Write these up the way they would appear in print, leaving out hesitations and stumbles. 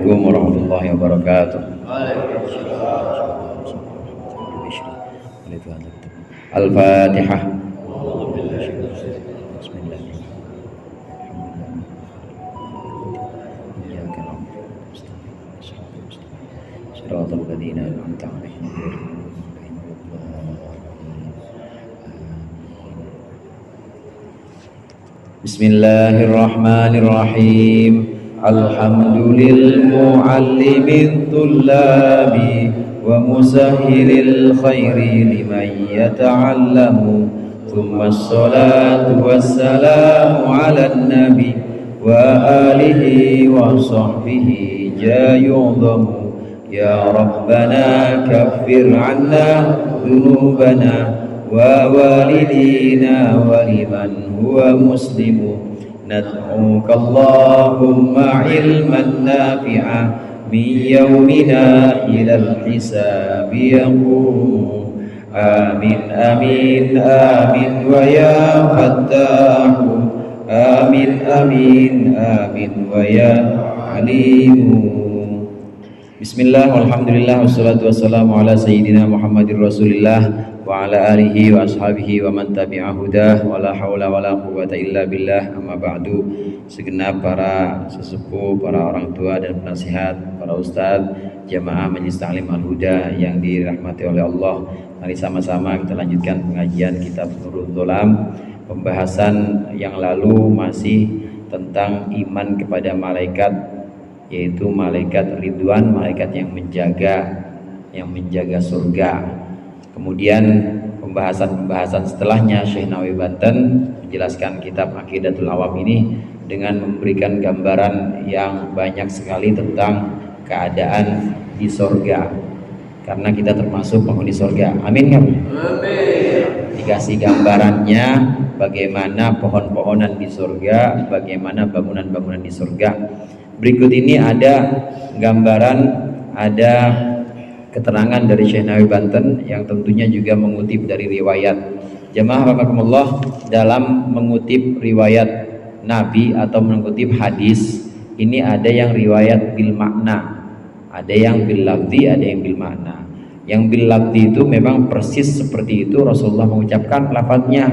Assalamualaikum warahmatullahi wabarakatuh. Al-Fatihah. Bismillahirrahmanirrahim. Alhamdulil muallimid tullabi wa musahhilil khairi liman yata'allamu. Thumma assalatu wassalamu ala nabi wa alihi wa sahbihi jayudamu. Ya Rabbana kaffir anna dhunubana wa walidina wa liman huwa muslimu. Nad'uka Allahumma ilman nafi'a min yawmina ilal hisabi yaqumu. Amin amin amin wa ya fattahu. Amin amin amin wa ya alimu. Bismillah, walhamdulillah, wassalatu wassalamu ala sayyidina Muhammadir Rasulillah wa ala alihi wa ashabihi wa man tabi'a hudah wa la hawla wa la quwwata illa billah. Amma ba'du. Segenap para sesepuh, para orang tua dan penasihat, para ustadz, jamaah Majelis Ta'lim Al-Huda yang dirahmati oleh Allah, mari sama-sama kita lanjutkan pengajian kitab Nurul Dholam. Pembahasan yang lalu masih tentang iman kepada malaikat, yaitu malaikat Ridwan, malaikat yang menjaga surga. Kemudian pembahasan setelahnya Syekh Nawawi Banten menjelaskan kitab Aqidatul Awam ini dengan memberikan gambaran yang banyak sekali tentang keadaan di surga, karena kita termasuk penghuni surga. Amin kan? Amin. Dikasih gambarannya bagaimana pohon-pohonan di surga, bagaimana bangunan-bangunan di surga. Berikut ini ada gambaran, ada keterangan dari Syekh Nawawi Banten yang tentunya juga mengutip dari riwayat. Jamaah rahimakumullah, dalam mengutip riwayat Nabi atau mengutip hadis ini ada yang riwayat bil makna, ada yang bil lafzi, ada yang bil makna. Yang bil lafzi itu memang persis seperti itu Rasulullah mengucapkan lafadznya.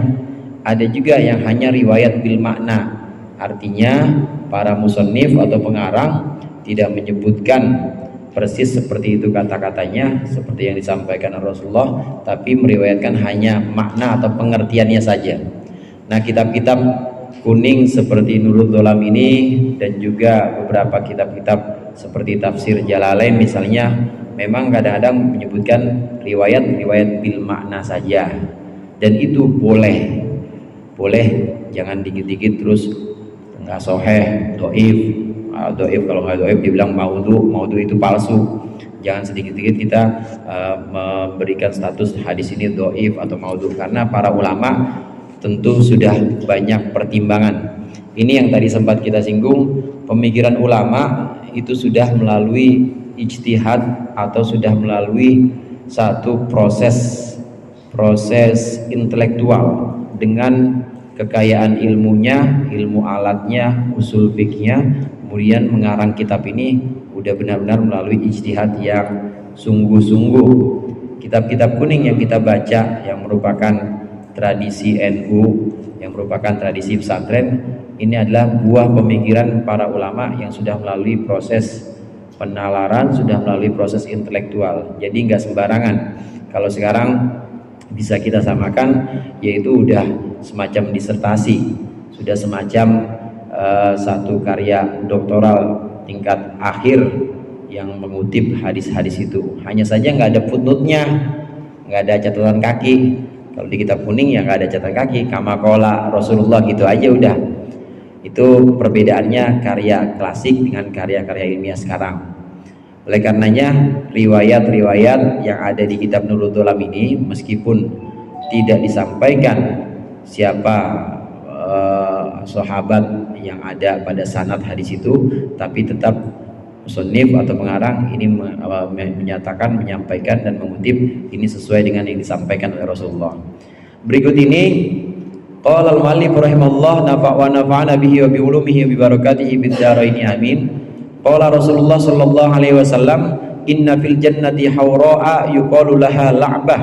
Ada juga yang hanya riwayat bil makna, artinya para musannif atau pengarang tidak menyebutkan persis seperti itu kata-katanya seperti yang disampaikan Rasulullah, tapi meriwayatkan hanya makna atau pengertiannya saja. Nah, kitab-kitab kuning seperti Nurul Dholam ini dan juga beberapa kitab-kitab seperti Tafsir Jalalain misalnya, memang kadang-kadang menyebutkan riwayat bil makna saja, dan itu boleh, jangan dikit-dikit terus nggak soheh, doif, kalau nggak doif dibilang maudhu itu palsu. Jangan sedikit-sedikit kita memberikan status hadis ini doif atau maudhu, karena para ulama tentu sudah banyak pertimbangan. Ini yang tadi sempat kita singgung, pemikiran ulama itu sudah melalui ijtihad atau sudah melalui satu proses intelektual dengan kekayaan ilmunya, ilmu alatnya, usul fikihnya, kemudian mengarang kitab ini udah benar-benar melalui ijtihad yang sungguh-sungguh. Kitab-kitab kuning yang kita baca yang merupakan tradisi NU, yang merupakan tradisi pesantren, ini adalah buah pemikiran para ulama yang sudah melalui proses penalaran, sudah melalui proses intelektual. Jadi nggak sembarangan. Kalau sekarang bisa kita samakan, yaitu udah semacam disertasi, sudah semacam satu karya doktoral tingkat akhir yang mengutip hadis-hadis itu. Hanya saja nggak ada footnote-nya, nggak ada catatan kaki. Kalau di kitab kuning ya nggak ada catatan kaki, kama qala Rasulullah gitu aja udah. Itu perbedaannya karya klasik dengan karya-karya ilmiah sekarang. Oleh karenanya riwayat-riwayat yang ada di kitab Nurul Dholam ini, meskipun tidak disampaikan siapa sahabat yang ada pada sanad hadis itu, tapi tetap musannif atau pengarang ini menyampaikan dan mengutip ini sesuai dengan yang disampaikan oleh Rasulullah. Berikut ini qala al-muallif rahimallahu wa nafa'ana bihi wa bi ulumihi wa bi barakatihi bid dharaini amin. Qala Rasulullah sallallahu alaihi wasallam, inna fil jannati hawra'a yuqalu laha la'bah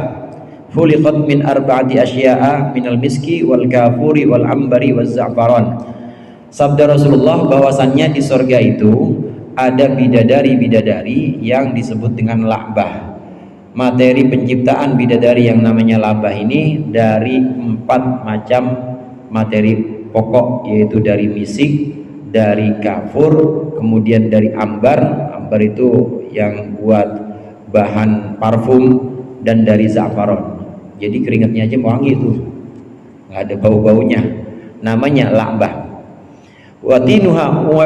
khuliqat min arba'ati asya'a minal miski wal kafuri wal ambari waz za'faran. Sabda Rasulullah bahwasannya di surga itu ada bidadari-bidadari yang disebut dengan la'bah. Materi penciptaan bidadari yang namanya la'bah ini dari 4 macam materi pokok, yaitu dari misik, dari kafur, kemudian dari ambar. Ambar itu yang buat bahan parfum, dan dari za'faron. Jadi keringatnya aja wangi tuh, nggak ada bau-baunya, namanya la'bah. Wa tinuha wa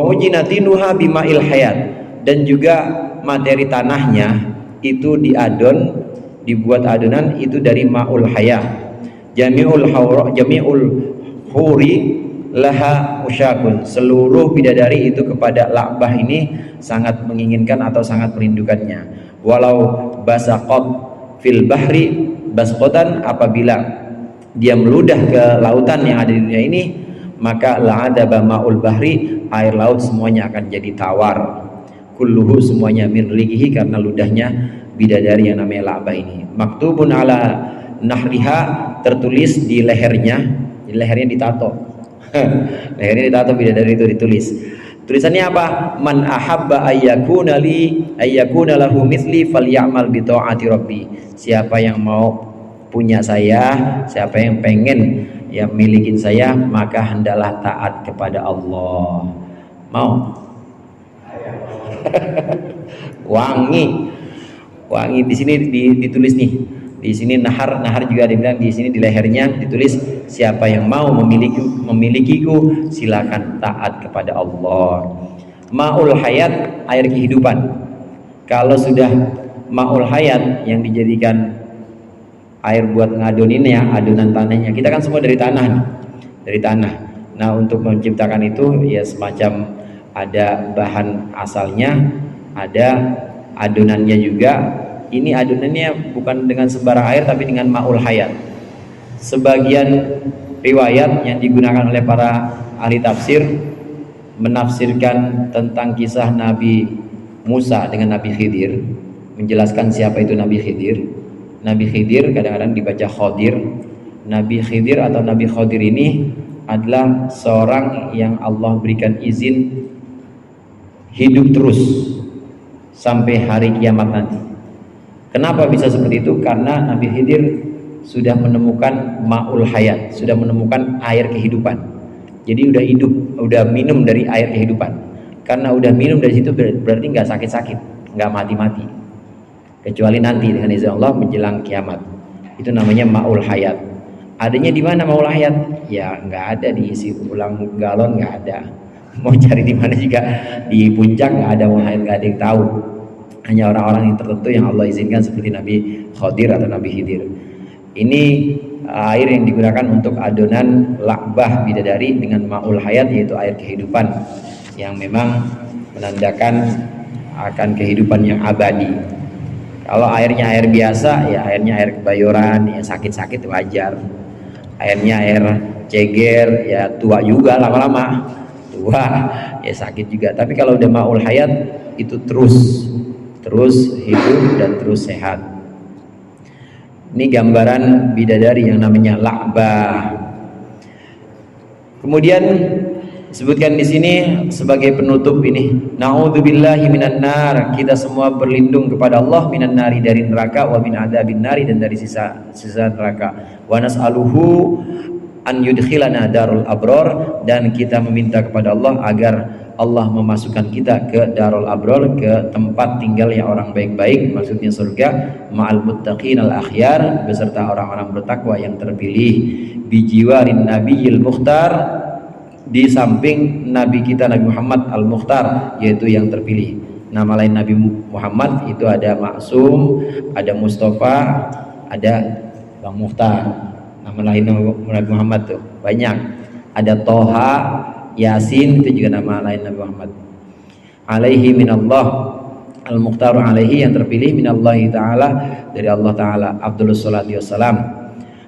ujina tinuha bima'il hayat, dan juga materi tanahnya itu dibuat adonan itu dari ma'ul hayat. Jami'ul huri laha usyakun, seluruh bidadari itu kepada la'bah ini sangat menginginkan atau sangat merindukannya. Walau basaqat fil bahri basqatan, apabila dia meludah ke lautan yang ada di dunia ini, maka la'adaba ma'ul bahri, air laut semuanya akan jadi tawar. Kulluhu, semuanya min rigihi, karena ludahnya bidadari yang namanya la'bah ini. Maktubun ala nahriha, tertulis di lehernya, di lehernya ditato. Lehernya ditato bidadari itu ditulis. Tulisannya apa? Man ahabba ayyakuna lahu mithli falyamal bi ta'ati rabbi. Siapa yang mau punya saya, siapa yang pengen yang milikin saya, maka hendaklah taat kepada Allah. Mau? wangi di sini ditulis nih, di sini nahar juga dibilang, di sini di lehernya ditulis, siapa yang mau memilikiku silakan taat kepada Allah. Ma'ul hayat, air kehidupan. Kalau sudah ma'ul hayat yang dijadikan air buat ngadoninnya, adonan tanahnya, kita kan semua dari tanah nih, dari tanah. Nah, untuk menciptakan itu ya semacam ada bahan asalnya, ada adonannya juga. Ini adonannya bukan dengan sembarang air, tapi dengan ma'ul hayat. Sebagian riwayat yang digunakan oleh para ahli tafsir menafsirkan tentang kisah Nabi Musa dengan Nabi Khidir, menjelaskan siapa itu Nabi Khidir. Nabi Khidir kadang-kadang dibaca Khodir. Nabi Khidir atau Nabi Khodir ini adalah seorang yang Allah berikan izin hidup terus sampai hari kiamat nanti. Kenapa bisa seperti itu? Karena Nabi Khidir sudah menemukan ma'ul hayat, sudah menemukan air kehidupan. Jadi udah hidup, udah minum dari air kehidupan. Karena udah minum dari situ berarti nggak sakit-sakit, nggak mati-mati. Kecuali nanti dengan izin Allah menjelang kiamat. Itu namanya ma'ul hayat. Adanya di mana ma'ul hayat? Ya nggak ada di isi ulang galon, nggak ada. Mau cari di mana juga, di puncak nggak ada ma'ul hayat, nggak ada yang tahu. Hanya orang-orang yang tertentu yang Allah izinkan, seperti Nabi Khodir atau Nabi Khidir. Ini air yang digunakan untuk adonan la'bah bidadari dengan ma'ul hayat, yaitu air kehidupan yang memang menandakan akan kehidupan yang abadi. Kalau airnya air biasa, ya airnya air kebayoran, ya sakit-sakit wajar. Airnya air ceger, ya tua juga lama-lama, tua ya sakit juga. Tapi kalau udah ma'ul hayat itu terus hidup dan terus sehat. Ini gambaran bidadari yang namanya la'bah. Kemudian disebutkan di sini sebagai penutup ini, na'udzubillahi minan nar, kita semua berlindung kepada Allah, minan nari, dari neraka, wa min adzabin nari, dan dari sisa neraka, wa nas'aluhu an yudkhilana darul abror, dan kita meminta kepada Allah agar Allah memasukkan kita ke darul abror, ke tempat tinggalnya orang baik-baik, maksudnya surga, ma'al muttaqin al akhyar, beserta orang-orang bertakwa yang terpilih, bijiwarin nabiyil mukhtar, di samping Nabi kita Nabi Muhammad al-Mukhtar, yaitu yang terpilih. Nama lain Nabi Muhammad itu ada Maksum, ada Mustafa, ada Bang Mukhtar. Nama lain Nabi Muhammad tuh banyak. Ada Toha, Yasin, itu juga nama lain Nabi Muhammad. Alaihi minallah, al-Mukhtar alaihi, yang terpilih, minallahi ta'ala, dari Allah ta'ala. Afdhalus sholati wassalam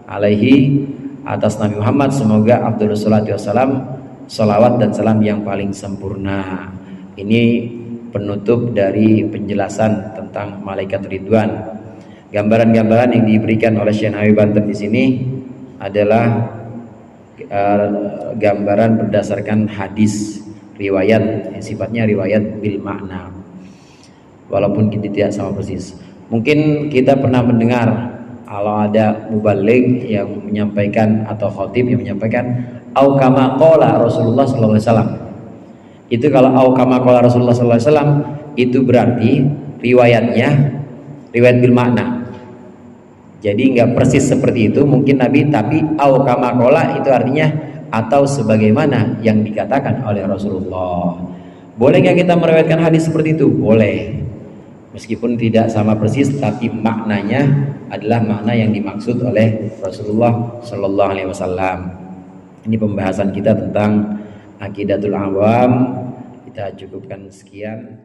alaihi, atas Nabi Muhammad semoga afdhalus sholati wassalam, salawat dan salam yang paling sempurna. Ini penutup dari penjelasan tentang malaikat Ridwan. Gambaran-gambaran yang diberikan oleh Syekh Nawawi Banten di sini adalah gambaran berdasarkan hadis riwayat, sifatnya riwayat bil makna, walaupun kita tidak sama persis. Mungkin kita pernah mendengar kalau ada mubaligh yang menyampaikan atau khatib yang menyampaikan au kama qala Rasulullah sallallahu alaihi wasallam. Itu kalau au kama qala Rasulullah sallallahu alaihi wasallam itu berarti riwayatnya riwayat bil makna. Jadi nggak persis seperti itu mungkin Nabi, tapi au kama qala itu artinya atau sebagaimana yang dikatakan oleh Rasulullah. Boleh nggak kita meriwayatkan hadis seperti itu? Boleh. Meskipun tidak sama persis, tapi maknanya adalah makna yang dimaksud oleh Rasulullah Shallallahu Alaihi Wasallam. Ini pembahasan kita tentang Aqidatul Awam. Kita cukupkan sekian.